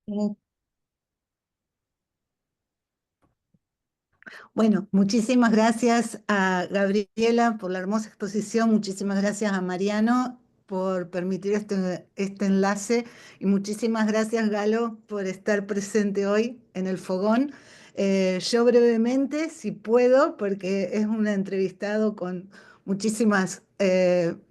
Mm, Bueno, muchísimas gracias a Gabriela por la hermosa exposición, muchísimas gracias a Mariano por permitir este enlace y muchísimas gracias Galo por estar presente hoy en el fogón. Yo brevemente, si puedo, porque es un entrevistado con muchísimas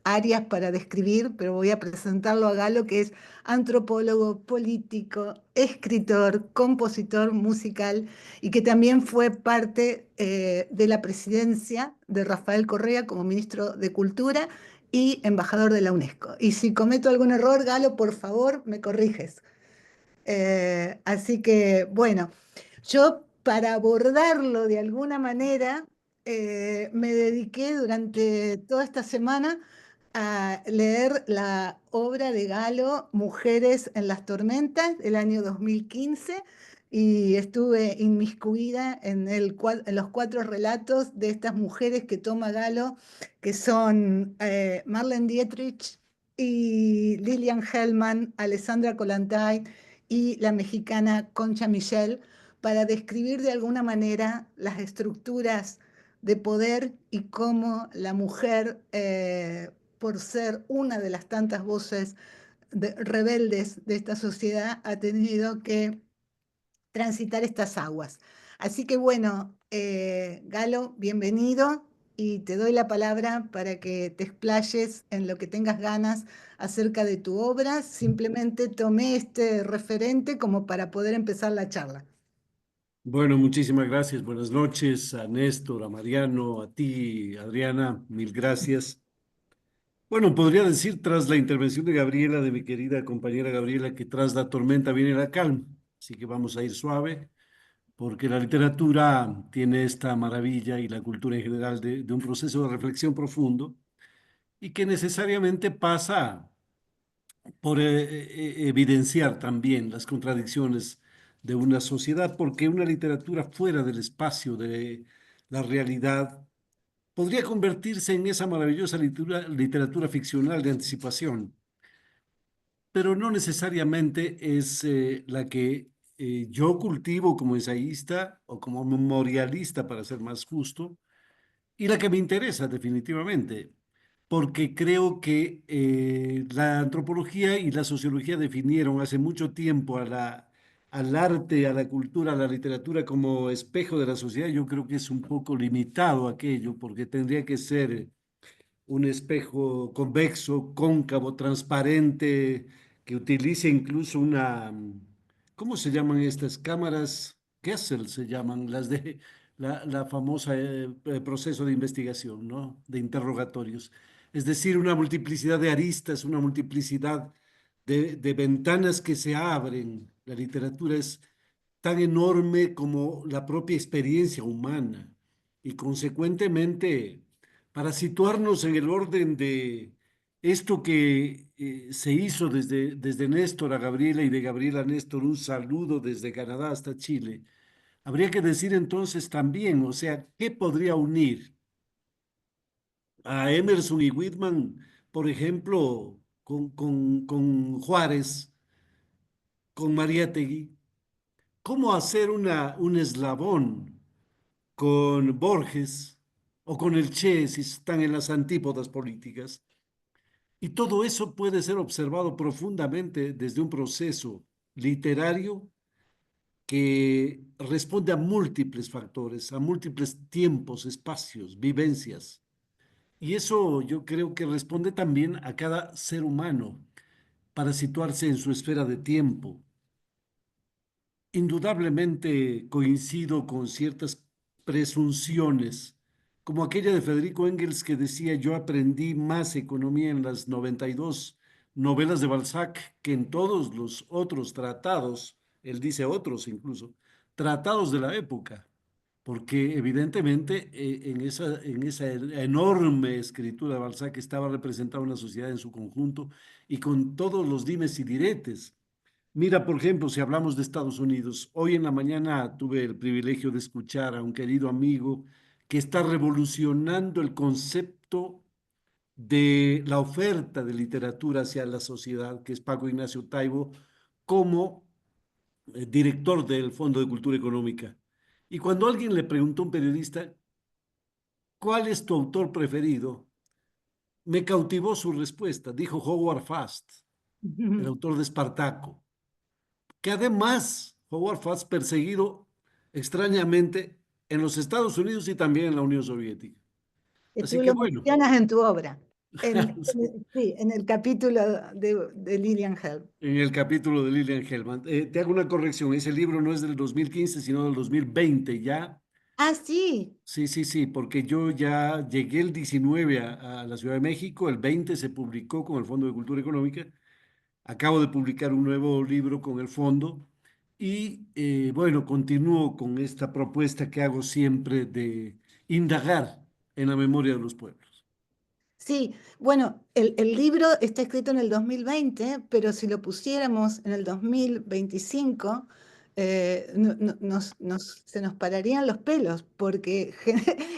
áreas para describir, pero voy a presentarlo a Galo, que es antropólogo, político, escritor, compositor musical y que también fue parte de la presidencia de Rafael Correa como ministro de Cultura y embajador de la UNESCO. Y si cometo algún error, Galo, por favor, me corriges. Así que, bueno, yo para abordarlo de alguna manera me dediqué durante toda esta semana a leer la obra de Galo, Mujeres en las Tormentas, del año 2015, y estuve inmiscuida en los cuatro relatos de estas mujeres que toma Galo, que son Marlene Dietrich y Lilian Hellman, Alessandra Kollontai y la mexicana Concha Michel, para describir de alguna manera las estructuras de poder y cómo la mujer, por ser una de las tantas voces rebeldes de esta sociedad, ha tenido que transitar estas aguas. Así que bueno, Galo, bienvenido y te doy la palabra para que te explayes en lo que tengas ganas acerca de tu obra. Simplemente tomé este referente como para poder empezar la charla. Bueno, muchísimas gracias. Buenas noches a Néstor, a Mariano, a ti, Adriana, mil gracias. Bueno, podría decir tras la intervención de Gabriela, de mi querida compañera Gabriela, que tras la tormenta viene la calma. Así que vamos a ir suave, porque la literatura tiene esta maravilla y la cultura en general de un proceso de reflexión profundo y que necesariamente pasa por evidenciar también las contradicciones de una sociedad, porque una literatura fuera del espacio de la realidad podría convertirse en esa maravillosa literatura ficcional de anticipación, pero no necesariamente es la que yo cultivo como ensayista o como memorialista, para ser más justo, y la que me interesa definitivamente, porque creo que la antropología y la sociología definieron hace mucho tiempo al arte, a la cultura, a la literatura como espejo de la sociedad. Yo creo que es un poco limitado aquello, porque tendría que ser un espejo convexo, cóncavo, transparente, que utilice incluso ¿cómo se llaman estas cámaras? Kessel se llaman, las de la famosa proceso de investigación, ¿no? De interrogatorios. Es decir, una multiplicidad de aristas, una multiplicidad de ventanas que se abren. La literatura es tan enorme como la propia experiencia humana y consecuentemente para situarnos en el orden de esto que se hizo desde Néstor a Gabriela y de Gabriela a Néstor, un saludo desde Canadá hasta Chile. Habría que decir entonces también, o sea, ¿qué podría unir a Emerson y Whitman, por ejemplo, con Juárez, con Mariátegui? ¿Cómo hacer un eslabón con Borges o con el Che si están en las antípodas políticas? Y todo eso puede ser observado profundamente desde un proceso literario que responde a múltiples factores, a múltiples tiempos, espacios, vivencias. Y eso yo creo que responde también a cada ser humano para situarse en su esfera de tiempo. Indudablemente coincido con ciertas presunciones, como aquella de Federico Engels que decía: yo aprendí más economía en las 92 novelas de Balzac que en todos los otros tratados, él dice otros incluso, tratados de la época, porque evidentemente en esa enorme escritura de Balzac estaba representada una sociedad en su conjunto y con todos los dimes y diretes. Mira, por ejemplo, si hablamos de Estados Unidos, hoy en la mañana tuve el privilegio de escuchar a un querido amigo que está revolucionando el concepto de la oferta de literatura hacia la sociedad, que es Paco Ignacio Taibo, como director del Fondo de Cultura Económica. Y cuando alguien le preguntó a un periodista, ¿cuál es tu autor preferido? Me cautivó su respuesta. Dijo Howard Fast, el autor de Espartaco, que además Howard Fast perseguido extrañamente en los Estados Unidos y también en la Unión Soviética. Que Así tú que lo bueno, mencionas en tu obra, sí, sí, en el capítulo de Lilian Hell. en el capítulo de Lilian Hellman. Te hago una corrección, ese libro no es del 2015, sino del 2020 ya. Ah, sí. Sí, sí, sí, porque yo ya llegué el 19 a la Ciudad de México, el 20 se publicó con el Fondo de Cultura Económica, acabo de publicar un nuevo libro con el fondo y bueno, continúo con esta propuesta que hago siempre de indagar en la memoria de los pueblos. Sí, bueno, el libro está escrito en el 2020, pero si lo pusiéramos en el 2025, se nos pararían los pelos, porque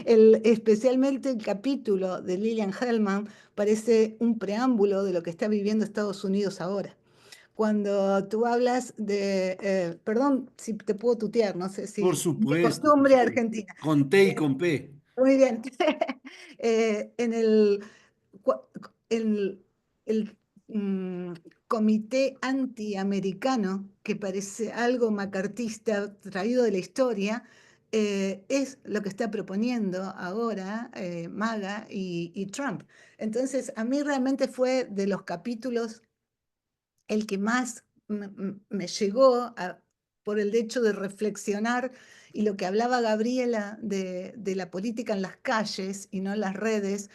especialmente el capítulo de Lilian Hellman parece un preámbulo de lo que está viviendo Estados Unidos ahora. Cuando tú hablas perdón si te puedo tutear, no sé Por si, de supuesto, por costumbre supuesto. argentina. Con T y con P. Muy bien. En el, el, mm, comité antiamericano, que parece algo macartista traído de la historia, es lo que está proponiendo ahora MAGA y Trump. Entonces, a mí realmente fue de los capítulos el que más me llegó por el hecho de reflexionar y lo que hablaba Gabriela de la política en las calles y no en las redes.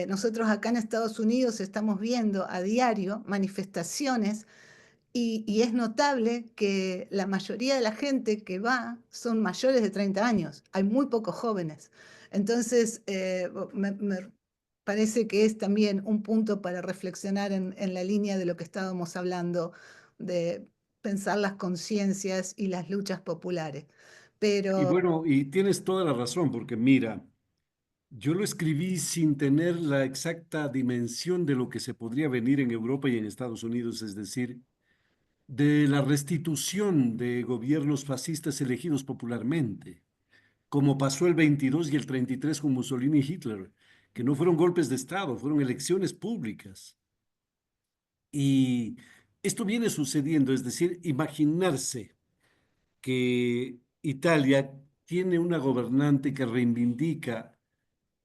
Nosotros acá en Estados Unidos estamos viendo a diario manifestaciones y es notable que la mayoría de la gente que va son mayores de 30 años. Hay muy pocos jóvenes. Entonces, me parece que es también un punto para reflexionar en la línea de lo que estábamos hablando, de pensar las conciencias y las luchas populares. Y Pero bueno, y tienes toda la razón, porque mira, yo lo escribí sin tener la exacta dimensión de lo que se podría venir en Europa y en Estados Unidos, es decir, de la restitución de gobiernos fascistas elegidos popularmente, como pasó el 22 y el 33 con Mussolini y Hitler, que no fueron golpes de Estado, fueron elecciones públicas. Y esto viene sucediendo, es decir, imaginarse que Italia tiene una gobernante que reivindica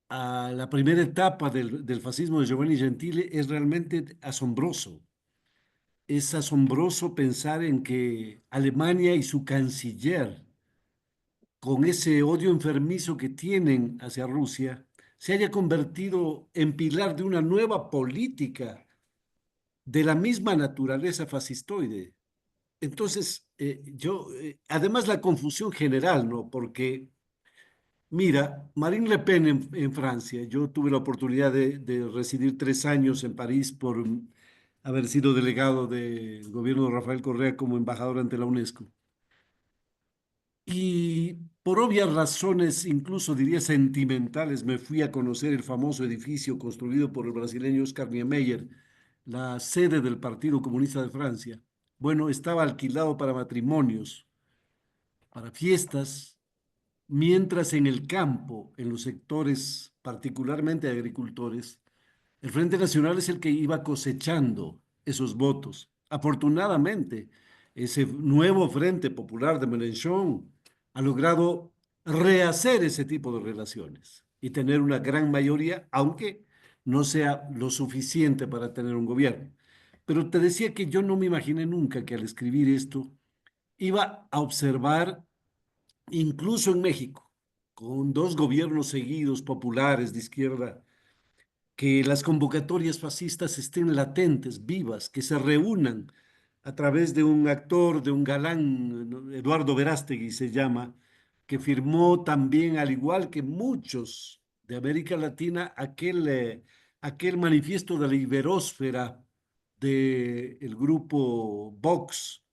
a la primera etapa del fascismo de Giovanni Gentile es realmente asombroso. Es asombroso pensar en que Alemania y su canciller, con ese odio enfermizo que tienen hacia Rusia, se haya convertido en pilar de una nueva política de la misma naturaleza fascistoide. Entonces, además la confusión general, ¿no? Porque, mira, Marine Le Pen en Francia, yo tuve la oportunidad de residir 3 años en París por haber sido delegado del gobierno de Rafael Correa como embajador ante la UNESCO. Y por obvias razones, incluso diría sentimentales, me fui a conocer el famoso edificio construido por el brasileño Oscar Niemeyer, la sede del Partido Comunista de Francia. Bueno, estaba alquilado para matrimonios, para fiestas, mientras en el campo, en los sectores particularmente agricultores, el Frente Nacional es el que iba cosechando esos votos. Afortunadamente, ese nuevo Frente Popular de Mélenchon ha logrado rehacer ese tipo de relaciones y tener una gran mayoría, aunque no sea lo suficiente para tener un gobierno. Pero te decía que yo no me imaginé nunca que al escribir esto iba a observar, incluso en México, con 2 gobiernos seguidos populares de izquierda, que las convocatorias fascistas estén latentes, vivas, que se reúnan a través de un actor, de un galán, ¿no? Eduardo Verástegui se llama, que firmó también, al igual que muchos de América Latina, aquel manifiesto de la Iberósfera del grupo Vox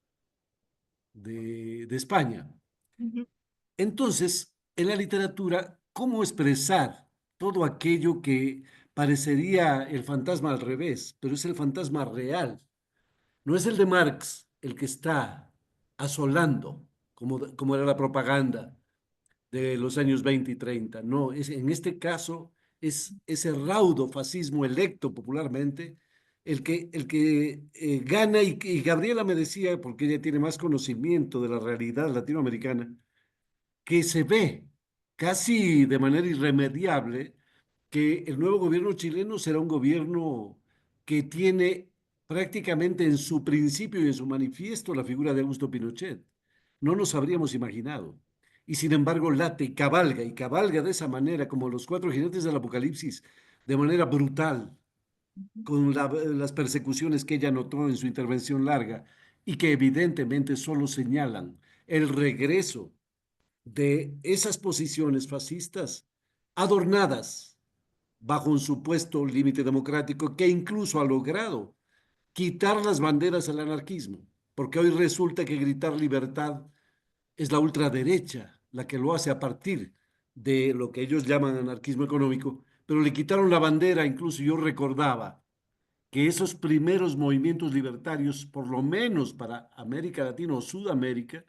de España. ujú. Entonces, en la literatura, ¿cómo expresar todo aquello que parecería el fantasma al revés, pero es el fantasma real? No es el de Marx el que está, asolando, como era la propaganda de los años 20 y 30. No, en este caso es ese raudo fascismo electo popularmente el que gana y Gabriela me decía, porque ella tiene más conocimiento de la realidad latinoamericana, que se ve casi de manera irremediable que el nuevo gobierno chileno será un gobierno que tiene prácticamente en su principio y en su manifiesto la figura de Augusto Pinochet. No nos habríamos imaginado. Y sin embargo late y cabalga de esa manera como los cuatro jinetes del Apocalipsis, de manera brutal, con las persecuciones que ella notó en su intervención larga y que evidentemente solo señalan el regreso de esas posiciones fascistas adornadas bajo un supuesto límite democrático que incluso ha logrado quitar las banderas al anarquismo, porque hoy resulta que gritar libertad es la ultraderecha la que lo hace a partir de lo que ellos llaman anarquismo económico, pero le quitaron la bandera, incluso yo recordaba que esos primeros movimientos libertarios, por lo menos para América Latina o Sudamérica,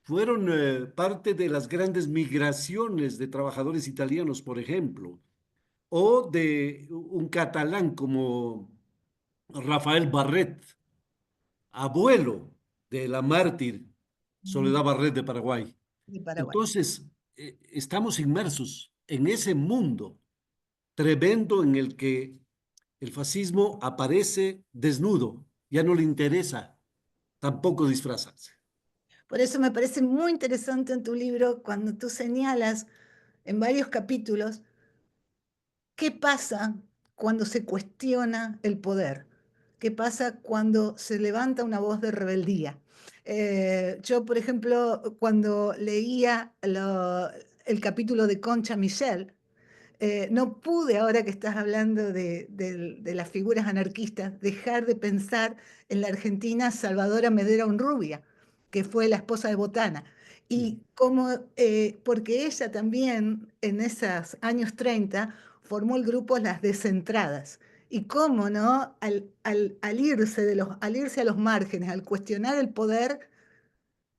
fueron parte de las grandes migraciones de trabajadores italianos, por ejemplo, o de un catalán como Rafael Barret, abuelo de la mártir Soledad Barret de Paraguay. de Paraguay. Entonces, estamos inmersos en ese mundo tremendo en el que el fascismo aparece desnudo, ya no le interesa tampoco disfrazarse. Por eso me parece muy interesante en tu libro cuando tú señalas en varios capítulos qué pasa cuando se cuestiona el poder, qué pasa cuando se levanta una voz de rebeldía. Yo, por ejemplo, cuando leía el capítulo de Concha Michel, no pude, ahora que estás hablando de las figuras anarquistas, dejar de pensar en la argentina Salvadora Medera Onrubia, que fue la esposa de Botana. Y como, porque ella también en esos años 30 formó el grupo Las Descentradas. Y cómo, ¿no? Al irse a los márgenes, al cuestionar el poder,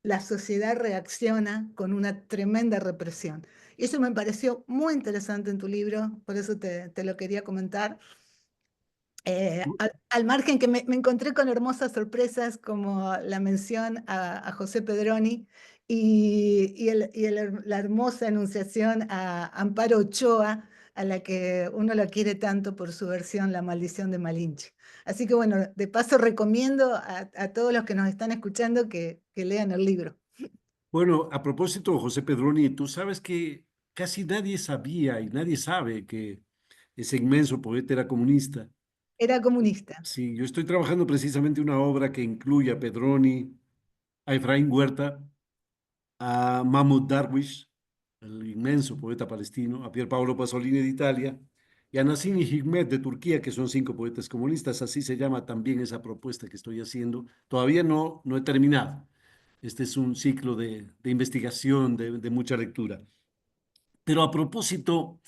la sociedad reacciona con una tremenda represión. Y eso me pareció muy interesante en tu libro, por eso te lo quería comentar. Al margen que me encontré con hermosas sorpresas como la mención a José Pedroni la hermosa enunciación a Amparo Ochoa, a la que uno la quiere tanto por su versión La maldición de Malinche. Así que bueno, de paso recomiendo a todos los que nos están escuchando que lean el libro. Bueno, a propósito, José Pedroni, tú sabes que casi nadie sabía y nadie sabe que ese inmenso poeta era comunista. Era comunista. Sí, yo estoy trabajando precisamente una obra que incluye a Pedroni, a Efraín Huerta, a Mahmoud Darwish, el inmenso poeta palestino, a Pier Paolo Pasolini de Italia y a Nassim Hikmet de Turquía, que son cinco poetas comunistas. Así se llama también esa propuesta que estoy haciendo. Todavía no he terminado. Este es un ciclo de investigación, de mucha lectura. Pero a propósito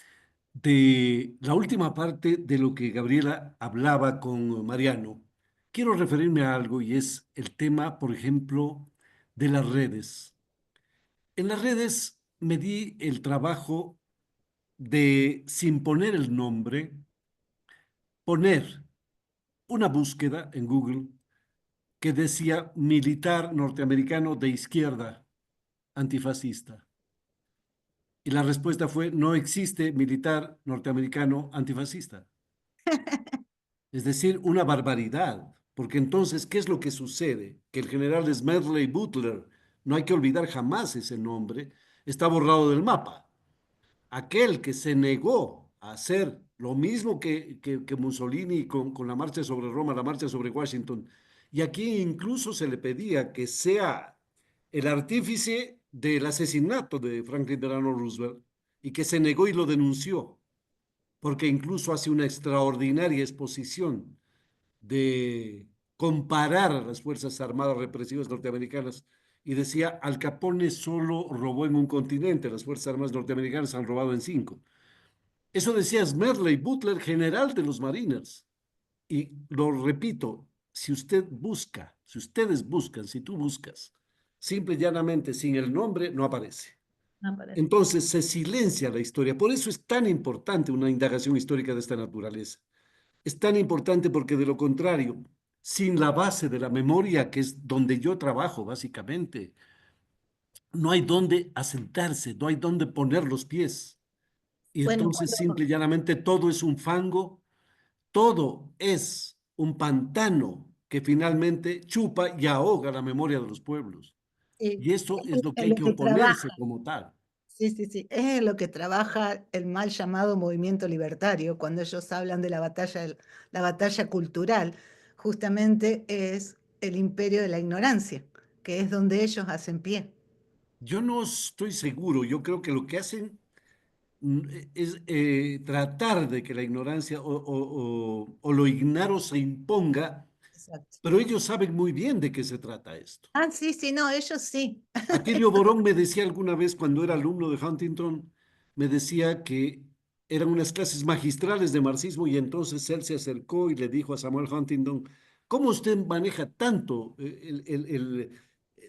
de la última parte de lo que Gabriela hablaba con Mariano, quiero referirme a algo y es el tema, por ejemplo, de las redes. En las redes me di el trabajo de, sin poner el nombre, poner una búsqueda en Google que decía militar norteamericano de izquierda antifascista. Y la respuesta fue, no existe militar norteamericano antifascista. Es decir, una barbaridad. Porque entonces, ¿qué es lo que sucede? Que el general Smedley Butler, no hay que olvidar jamás ese nombre, está borrado del mapa. Aquel que se negó a hacer lo mismo que Mussolini con la marcha sobre Roma, la marcha sobre Washington, y aquí incluso se le pedía que sea el artífice del asesinato de Franklin Delano Roosevelt y que se negó y lo denunció, porque incluso hace una extraordinaria exposición de comparar a las Fuerzas Armadas represivas norteamericanas y decía, Al Capone solo robó en un continente, las Fuerzas Armadas norteamericanas han robado en cinco. Eso decía Smedley Butler, general de los Mariners. Y lo repito, si usted busca, si ustedes buscan, si tú buscas simple y llanamente sin el nombre no aparece. No parece. Entonces se silencia la historia. Por eso es tan importante una indagación histórica de esta naturaleza. Es tan importante porque de lo contrario, sin la base de la memoria, que es donde yo trabajo básicamente, no hay dónde asentarse, no hay dónde poner los pies. Y Bueno, entonces simple y llanamente todo es un fango, todo es un pantano que finalmente chupa y ahoga la memoria de los pueblos. Y eso es lo que es hay lo que que trabaja. oponerse como tal. Sí, sí, sí. Es lo que trabaja el mal llamado movimiento libertario, cuando ellos hablan de la batalla cultural, justamente es el imperio de la ignorancia, que es donde ellos hacen pie. Yo no estoy seguro, yo creo que lo que hacen es tratar de que la ignorancia o lo ignaro se imponga, Exacto. pero ellos saben muy bien de qué se trata esto. Ah, sí, sí, no, ellos sí. Atilio Borón me decía alguna vez cuando era alumno de Huntington, me decía que eran unas clases magistrales de marxismo y entonces él se acercó y le dijo a Samuel Huntington, ¿cómo usted maneja tanto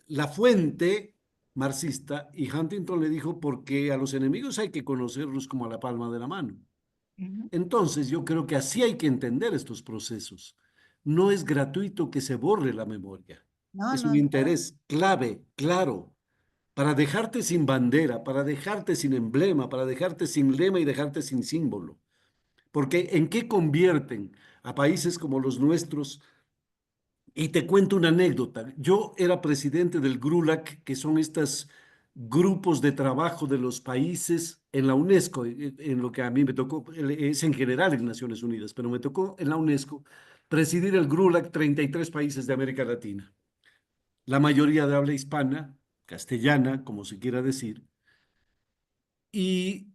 la fuente marxista? Y Huntington le dijo, porque a los enemigos hay que conocerlos como a la palma de la mano. Ujú. Entonces, yo creo que así hay que entender estos procesos. No es gratuito que se borre la memoria. No, Es un no, no. interés clave, claro, para dejarte sin bandera, para dejarte sin emblema, para dejarte sin lema y dejarte sin símbolo. Porque ¿en qué convierten a países como los nuestros? Y te cuento una anécdota. Yo era presidente del GRULAC, que son estos grupos de trabajo de los países en la UNESCO, en lo que a mí me tocó, es en general en Naciones Unidas, pero me tocó en la UNESCO presidir el GRULAC 33 países de América Latina, la mayoría de habla hispana, castellana, como se quiera decir, y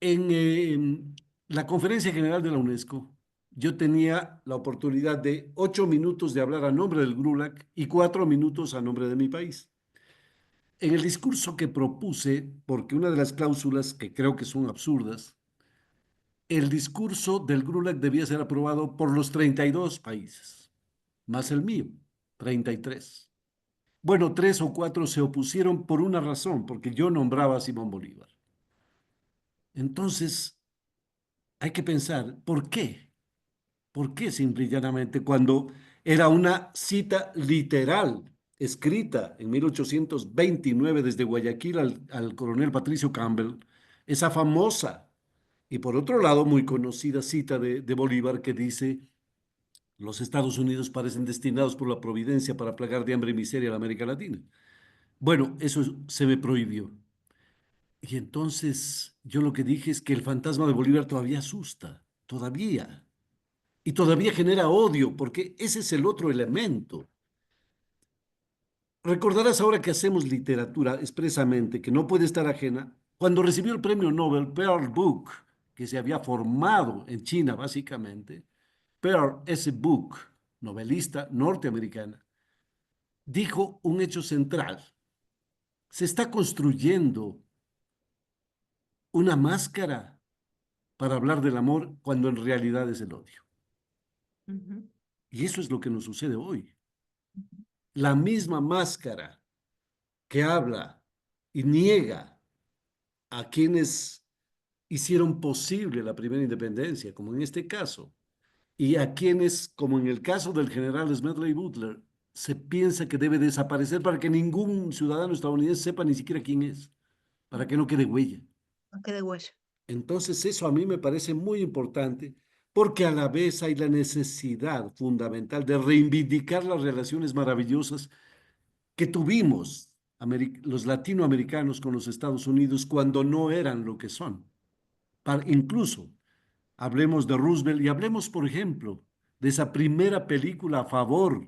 en la Conferencia General de la UNESCO, yo tenía la oportunidad de 8 minutos de hablar a nombre del GRULAC y 4 minutos a nombre de mi país. En el discurso que propuse, porque una de las cláusulas que creo que son absurdas, el discurso del GRULAC debía ser aprobado por los 32 países, más el mío, 33. Bueno, 3 o 4 se opusieron por una razón, porque yo nombraba a Simón Bolívar. Entonces, hay que pensar, ¿por qué? ¿Por qué simple y llanamente cuando era una cita literal, escrita en 1829 desde Guayaquil al coronel Patricio Campbell, esa famosa y por otro lado muy conocida cita de Bolívar que dice, los Estados Unidos parecen destinados por la providencia para plagar de hambre y miseria a la América Latina? Bueno, eso se me prohibió. Y entonces yo lo que dije es que el fantasma de Bolívar todavía asusta, todavía. Y todavía genera odio, porque ese es el otro elemento. Recordarás ahora que hacemos literatura expresamente, que no puede estar ajena, cuando recibió el premio Nobel Pearl Book, que se había formado en China básicamente, Pearl, ese book, novelista norteamericana, dijo un hecho central. Se está construyendo una máscara para hablar del amor cuando en realidad es el odio. Ujú. Y eso es lo que nos sucede hoy. La misma máscara que habla y niega a quienes hicieron posible la primera independencia, como en este caso, y a quienes, como en el caso del general Smedley Butler, se piensa que debe desaparecer para que ningún ciudadano estadounidense sepa ni siquiera quién es, para que no quede huella. No quede huella. Entonces, eso a mí me parece muy importante porque a la vez hay la necesidad fundamental de reivindicar las relaciones maravillosas que tuvimos los latinoamericanos con los Estados Unidos cuando no eran lo que son. Incluso hablemos de Roosevelt y hablemos, por ejemplo, de esa primera película a favor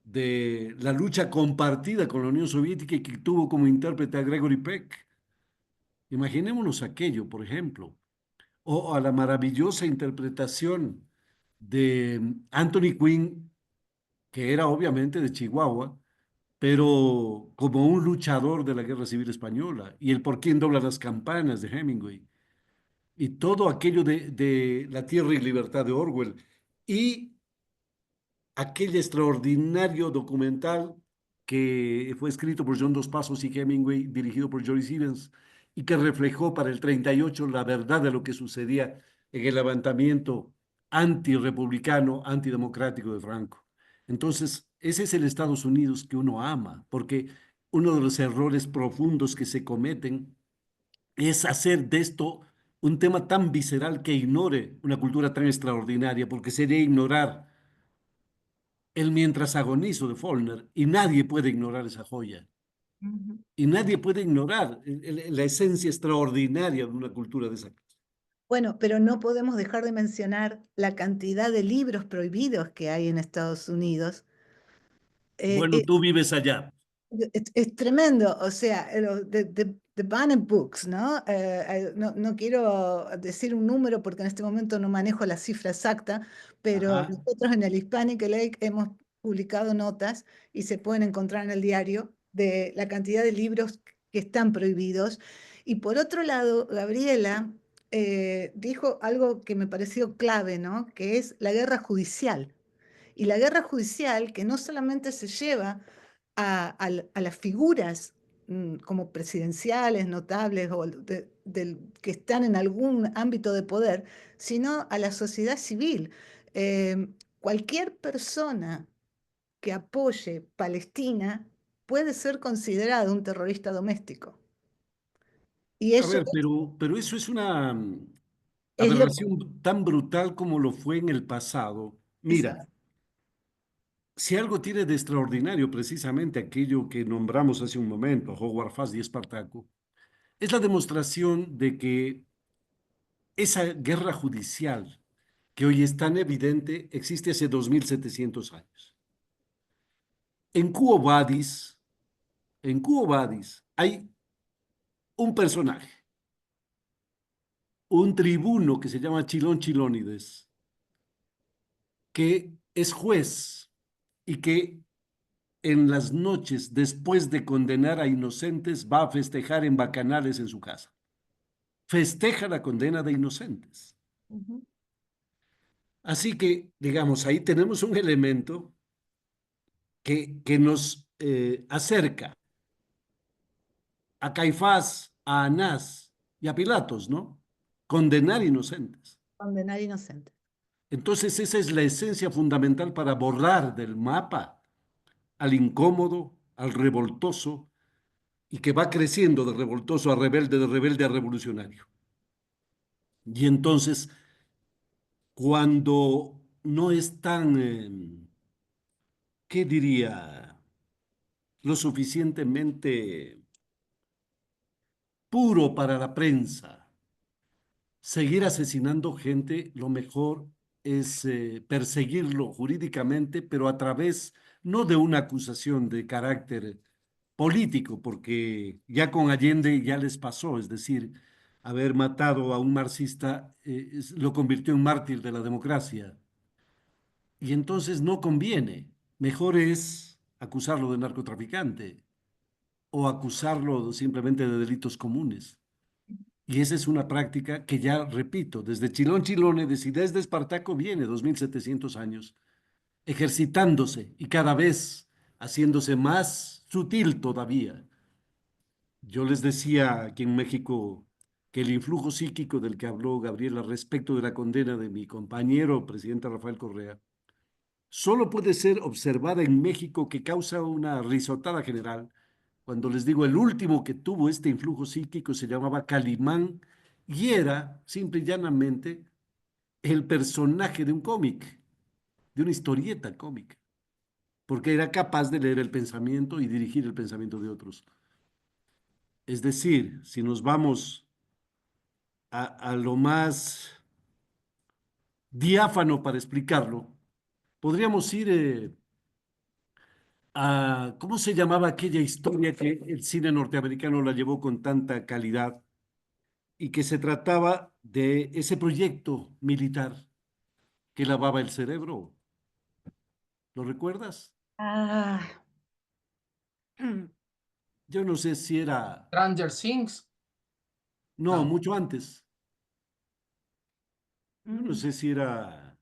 de la lucha compartida con la Unión Soviética y que tuvo como intérprete a Gregory Peck. Imaginémonos aquello, por ejemplo, o a la maravillosa interpretación de Anthony Quinn, que era obviamente de Chihuahua, pero como un luchador de la Guerra Civil Española, y el por quién dobla las campanas de Hemingway, y todo aquello de La Tierra y Libertad de Orwell, y aquel extraordinario documental que fue escrito por John Dos Passos y Hemingway, dirigido por Joyce Stevens, y que reflejó para el 38 la verdad de lo que sucedía en el levantamiento antirrepublicano, antidemocrático de Franco. Entonces, ese es el Estados Unidos que uno ama, porque uno de los errores profundos que se cometen es hacer de esto un tema tan visceral que ignore una cultura tan extraordinaria, porque sería ignorar el Mientras agonizo de Faulkner, y nadie puede ignorar esa joya. Ujú. Y nadie puede ignorar la esencia extraordinaria de una cultura de esa clase. Bueno, pero no podemos dejar de mencionar la cantidad de libros prohibidos que hay en Estados Unidos. Eh, Bueno, eh, tú vives allá. es tremendo, o sea, the banned books, ¿no? No quiero decir un número porque en este momento no manejo la cifra exacta, pero Ajá. nosotros en el Hispanic Lake hemos publicado notas y se pueden encontrar en el diario de la cantidad de libros que están prohibidos. Y por otro lado, Gabriela dijo algo que me pareció clave, ¿no? Que es la guerra judicial. Y la guerra judicial que no solamente se lleva a las figuras como presidenciales, notables o que están en algún ámbito de poder, sino a la sociedad civil. Cualquier persona que apoye Palestina puede ser considerado un terrorista doméstico. Y A eso ver, pero eso es una es lo aberración tan brutal como lo fue en el pasado. Exacto. Mira, si algo tiene de extraordinario precisamente aquello que nombramos hace un momento, Howard Fast y Espartaco, es la demostración de que esa guerra judicial que hoy es tan evidente existe hace 2700 años. En Quo Vadis, en Quo Vadis hay un personaje, un tribuno que se llama Chilón Chilónides, que es juez y que en las noches, después de condenar a inocentes, va a festejar en bacanales en su casa. Festeja la condena de inocentes. Ujú. Así que, digamos, ahí tenemos un elemento que nos acerca a Caifás, a Anás y a Pilatos, ¿no? Condenar inocentes. Condenar inocentes. Entonces, esa es la esencia fundamental para borrar del mapa al incómodo, al revoltoso, y que va creciendo de revoltoso a rebelde, de rebelde a revolucionario. Y entonces, cuando no es tan, ¿qué diría? Lo suficientemente puro para la prensa, seguir asesinando gente, lo mejor es perseguirlo jurídicamente, pero a través no de una acusación de carácter político, porque ya con Allende ya les pasó, es decir, haber matado a un marxista lo convirtió en mártir de la democracia. Y entonces no conviene. Mejor es acusarlo de narcotraficante o acusarlo simplemente de delitos comunes. Y esa es una práctica que ya repito, desde Chilón Chilónides y desde Espartaco viene 2700 años, ejercitándose y cada vez haciéndose más sutil todavía. Yo les decía aquí en México que el influjo psíquico del que habló Gabriela respecto de la condena de mi compañero presidente Rafael Correa solo puede ser observada en México, que causa una risotada general. Cuando les digo, el último que tuvo este influjo psíquico se llamaba Calimán y era simple y llanamente el personaje de un cómic, de una historieta cómica, porque era capaz de leer el pensamiento y dirigir el pensamiento de otros. Es decir, si nos vamos a lo más diáfano para explicarlo, podríamos ir ¿cómo se llamaba aquella historia que el cine norteamericano la llevó con tanta calidad y que se trataba de ese proyecto militar que lavaba el cerebro? ¿Lo recuerdas? Ah, Yo no sé si era, Stranger Things. no, No. mucho antes. Yo no sé si era,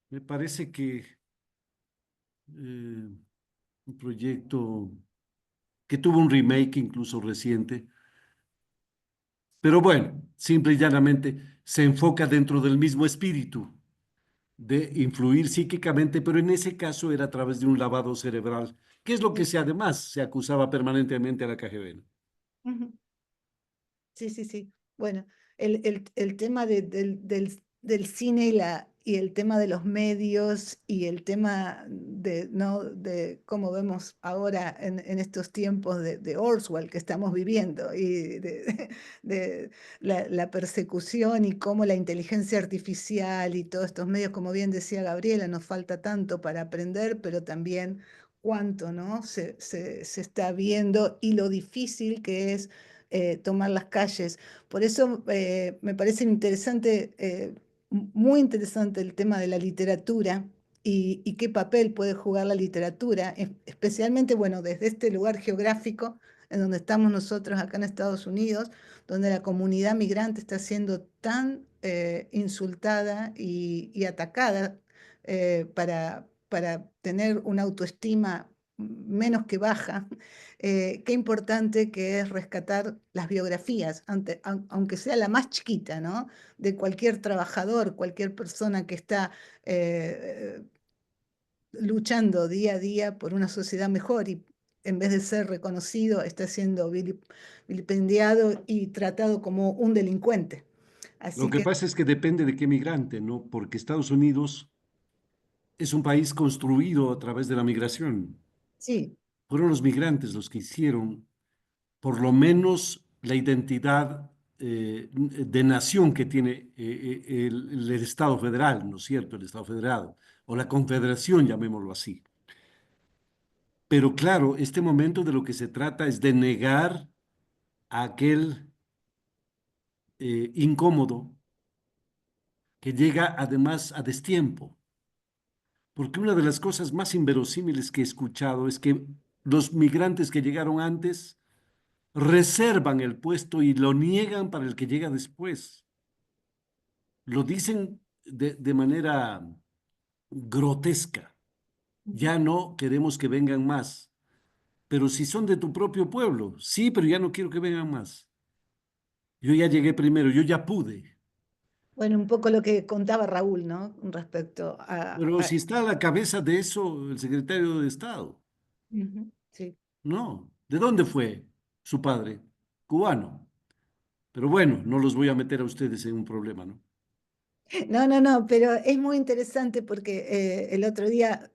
me parece que, eh, un proyecto que tuvo un remake incluso reciente, pero bueno, simple y llanamente se enfoca dentro del mismo espíritu de influir psíquicamente, pero en ese caso era a través de un lavado cerebral, que es lo que además se acusaba permanentemente a la KGB, ¿no? Ujú. Sí, sí, sí. Bueno, el tema del cine y el tema de los medios y el tema de, ¿no? de cómo vemos ahora en estos tiempos de Orwell que estamos viviendo y de la persecución y cómo la inteligencia artificial y todos estos medios, como bien decía Gabriela, nos falta tanto para aprender, pero también cuánto, ¿no? Se está viendo y lo difícil que es tomar las calles. Por eso me parece interesante, muy interesante el tema de la literatura y qué papel puede jugar la literatura, especialmente, bueno, desde este lugar geográfico en donde estamos nosotros acá en Estados Unidos, donde la comunidad migrante está siendo tan insultada y atacada para tener una autoestima menos que baja. Qué importante que es rescatar las biografías, aunque sea la más chiquita, ¿no? De cualquier trabajador, cualquier persona que está eh, luchando día a día por una sociedad mejor y en vez de ser reconocido, está siendo vilipendiado y tratado como un delincuente. Lo Así que que pasa es que depende de qué migrante, ¿no? Porque Estados Unidos es un país construido a través de la migración. sí. Fueron los migrantes los que hicieron por lo menos la identidad de nación que tiene el Estado federal, ¿no es cierto? El Estado federal, o la confederación, llamémoslo así. Pero claro, este momento de lo que se trata es de negar a aquel incómodo que llega además a destiempo. Porque una de las cosas más inverosímiles que he escuchado es que los migrantes que llegaron antes reservan el puesto y lo niegan para el que llega después. Lo dicen de manera grotesca. Ya no queremos que vengan más. Pero si son de tu propio pueblo, sí, pero ya no quiero que vengan más. Yo ya llegué primero, yo ya pude. Bueno, un poco lo que contaba Raúl, ¿no? Respecto Pero si está a la cabeza de eso el secretario de Estado, Ujú, sí. no. ¿De dónde fue su padre? Cubano. Pero bueno, no los voy a meter a ustedes en un problema, ¿no? No, no, no, pero es muy interesante porque el otro día,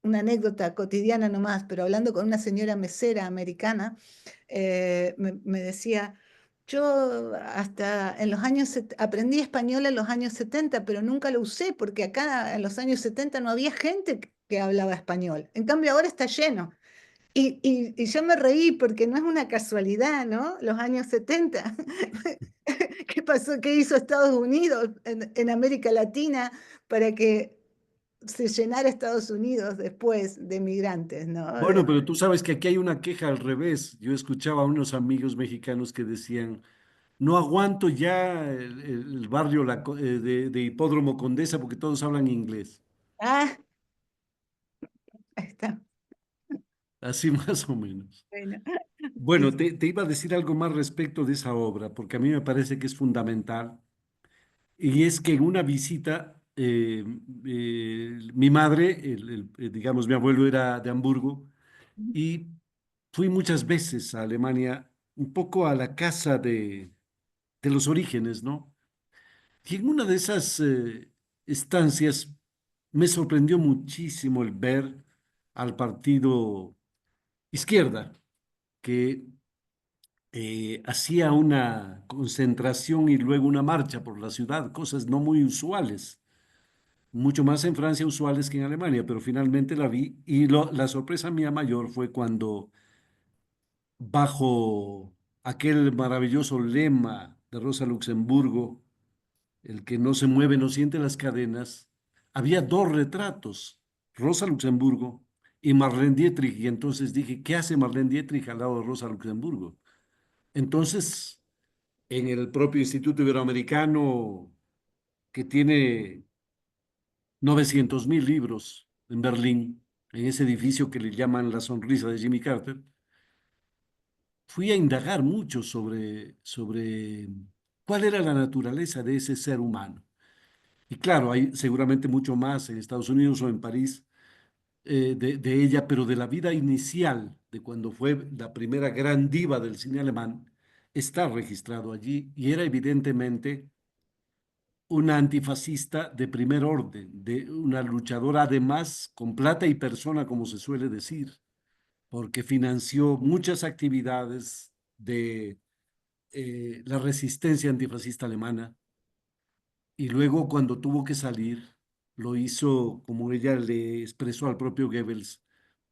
una anécdota cotidiana nomás, pero hablando con una señora mesera americana, me decía, yo hasta en los aprendí español en los años 70, pero nunca lo usé porque acá en los años 70 no había gente que hablaba español. En cambio ahora está lleno. Y yo me reí porque no es una casualidad, ¿no? Los años 70. ¿Qué pasó? ¿Qué hizo Estados Unidos en América Latina para que se llenara Estados Unidos después de migrantes, ¿no? Bueno, pero tú sabes que aquí hay una queja al revés. Yo escuchaba a unos amigos mexicanos que decían, no aguanto ya el barrio de Hipódromo Condesa porque todos hablan inglés. Ah, ahí está. Así más o menos. Bueno, sí, Bueno, te iba a decir algo más respecto de esa obra, porque a mí me parece que es fundamental. Y es que en una visita, mi madre, digamos, mi abuelo era de Hamburgo, y fui muchas veces a Alemania, un poco a la casa de los orígenes, ¿no? Y en una de esas estancias me sorprendió muchísimo el ver al partido izquierda, que hacía una concentración y luego una marcha por la ciudad, cosas no muy usuales, mucho más en Francia usuales que en Alemania, pero finalmente la vi y la sorpresa mía mayor fue cuando bajo aquel maravilloso lema de Rosa Luxemburgo, el que no se mueve no siente las cadenas, había dos retratos, Rosa Luxemburgo y Marlene Dietrich, y entonces dije, ¿qué hace Marlene Dietrich al lado de Rosa Luxemburgo? Entonces, en el propio Instituto Iberoamericano, que tiene 900.000 libros en Berlín, en ese edificio que le llaman la sonrisa de Jimmy Carter, fui a indagar mucho sobre cuál era la naturaleza de ese ser humano. Y claro, hay seguramente mucho más en Estados Unidos o en París de ella, pero de la vida inicial, de cuando fue la primera gran diva del cine alemán, está registrado allí y era evidentemente una antifascista de primer orden, de una luchadora además con plata y persona, como se suele decir, porque financió muchas actividades de la resistencia antifascista alemana y luego cuando tuvo que salir, lo hizo como ella le expresó al propio Goebbels,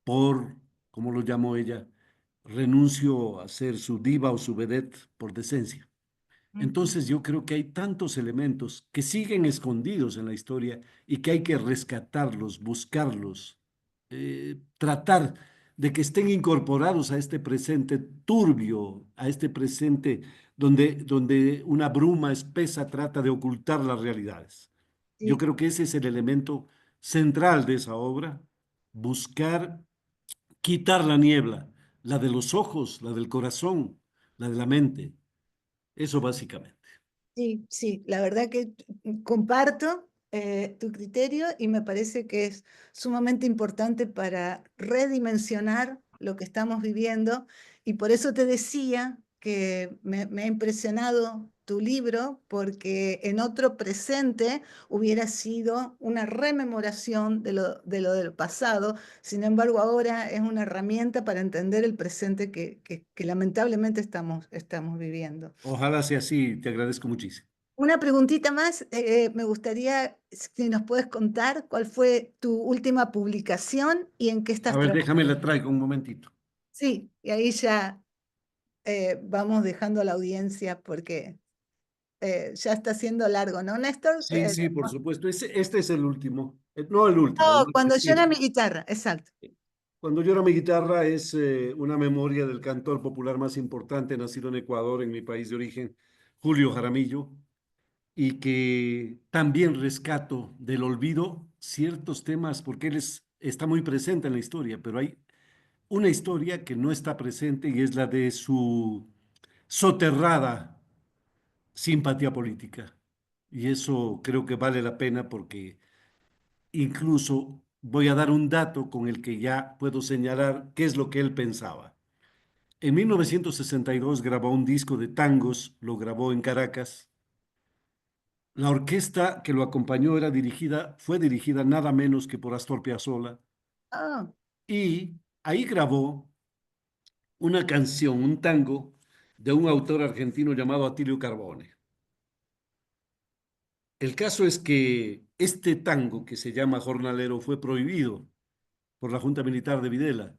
por, como lo llamó ella, renuncio a ser su diva o su vedette por decencia. Ujú. Entonces yo creo que hay tantos elementos que siguen escondidos en la historia y que hay que rescatarlos, buscarlos, tratar de que estén incorporados a este presente turbio, a este presente donde una bruma espesa trata de ocultar las realidades. Yo Sí, creo que ese es el elemento central de esa obra, buscar quitar la niebla, la de los ojos, la del corazón, la de la mente. Eso básicamente. sí, sí, la verdad que comparto tu criterio y me parece que es sumamente importante para redimensionar lo que estamos viviendo y por eso te decía que me ha impresionado tu libro porque en otro presente hubiera sido una rememoración de lo del pasado, sin embargo ahora es una herramienta para entender el presente que lamentablemente estamos viviendo. Ojalá sea así, te agradezco muchísimo. Una preguntita más, me gustaría si nos puedes contar cuál fue tu última publicación y en qué A estás ver, trabajando. déjame la traigo un momentito. Sí, y ahí ya vamos dejando a la audiencia porque ya está siendo largo, ¿no, Néstor? Sí, sí, por supuesto. Este es el último. No el último, el No, más cuando llora reciente. mi guitarra, exacto. Cuando llora mi guitarra es una memoria del cantor popular más importante, nacido en Ecuador, en mi país de origen, Julio Jaramillo, y que también rescato del olvido ciertos temas porque está muy presente en la historia, pero hay una historia que no está presente y es la de su soterrada simpatía política. Y eso creo que vale la pena porque incluso voy a dar un dato con el que ya puedo señalar qué es lo que él pensaba. En 1962 grabó un disco de tangos, lo grabó en Caracas. La orquesta que lo acompañó fue dirigida nada menos que por Astor Piazzolla Ah, y ahí grabó una canción, un tango de un autor argentino llamado Atilio Carbone. El caso es que este tango que se llama Jornalero fue prohibido por la Junta Militar de Videla.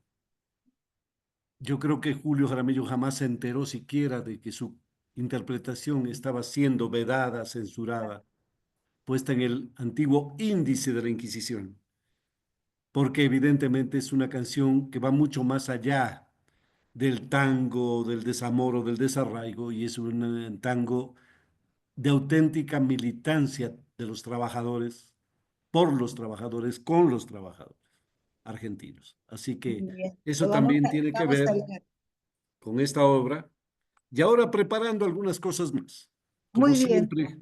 Yo creo que Julio Jaramillo jamás se enteró siquiera de que su interpretación estaba siendo vedada, censurada, puesta en el antiguo índice de la Inquisición, porque evidentemente es una canción que va mucho más allá del tango, del desamor o del desarraigo, y es un tango de auténtica militancia de los trabajadores, por los trabajadores, con los trabajadores argentinos. Así que muy bien. eso también tiene que Vamos a ver leer. con esta obra y ahora preparando algunas cosas más. Como Muy bien. siempre,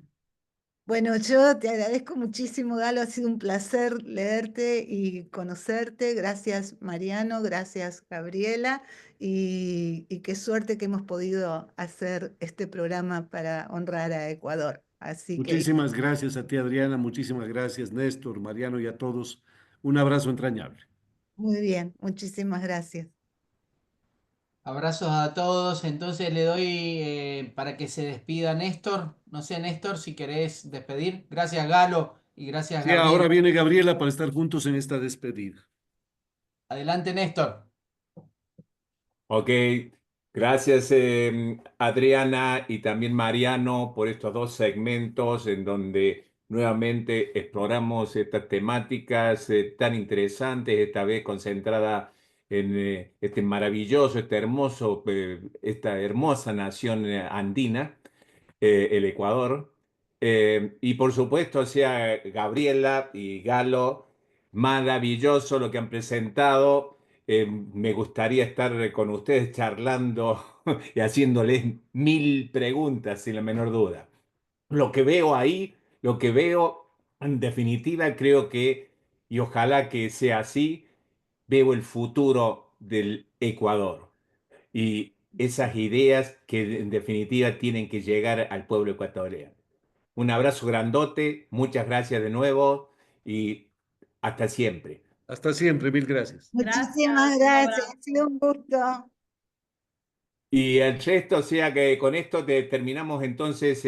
Bueno, yo te agradezco muchísimo, Galo. Ha sido un placer leerte y conocerte. Gracias, Mariano. Gracias, Gabriela. Y qué suerte que hemos podido hacer este programa para honrar a Ecuador. Así que muchísimas gracias a ti, Adriana, muchísimas gracias, Néstor, Mariano y a todos. Un abrazo entrañable. muy bien. Muchísimas gracias. Abrazos a todos. Entonces le doy para que se despida Néstor. No sé, Néstor, si querés despedir. Gracias, Galo, y gracias, Sí, ahora Gabriel. viene Gabriela para estar juntos en esta despedida. Adelante, Néstor. Ok, gracias Adriana y también Mariano por estos dos segmentos en donde nuevamente exploramos estas temáticas tan interesantes, esta vez concentrada en este maravilloso, esta hermosa nación andina, el Ecuador. Y por supuesto, o sea, Gabriela y Galo, maravilloso lo que han presentado. Me gustaría estar con ustedes charlando y haciéndoles 1000 preguntas, sin la menor duda. Lo que veo ahí, lo que veo, en definitiva, creo que, y ojalá que sea así, veo el futuro del Ecuador y esas ideas que en definitiva tienen que llegar al pueblo ecuatoriano. Un abrazo grandote, muchas gracias de nuevo y hasta siempre. Hasta siempre, mil gracias. Muchísimas Un gracias, abrazo. ha sido un gusto. Y el resto, o sea que con esto terminamos entonces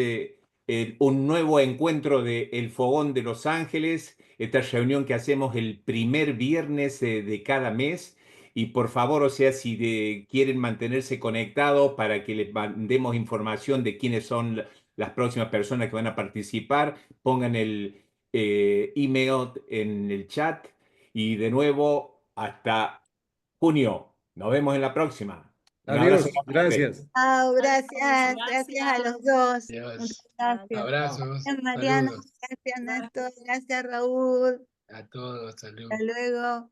un nuevo encuentro de El Fogón de Los Ángeles, esta reunión que hacemos el primer viernes de cada mes. Y por favor, o sea, si quieren mantenerse conectados para que les mandemos información de quiénes son las próximas personas que van a participar, pongan el email en el chat. Y de nuevo, hasta junio. Nos vemos en la próxima. Un abrazo Adiós, grande. gracias. Chao, gracias, gracias a los dos. Adiós. Muchas gracias. Abrazos. Gracias, Mariano, Saludos gracias, Néstor, gracias, Raúl. a todos. Hasta Saludos. luego.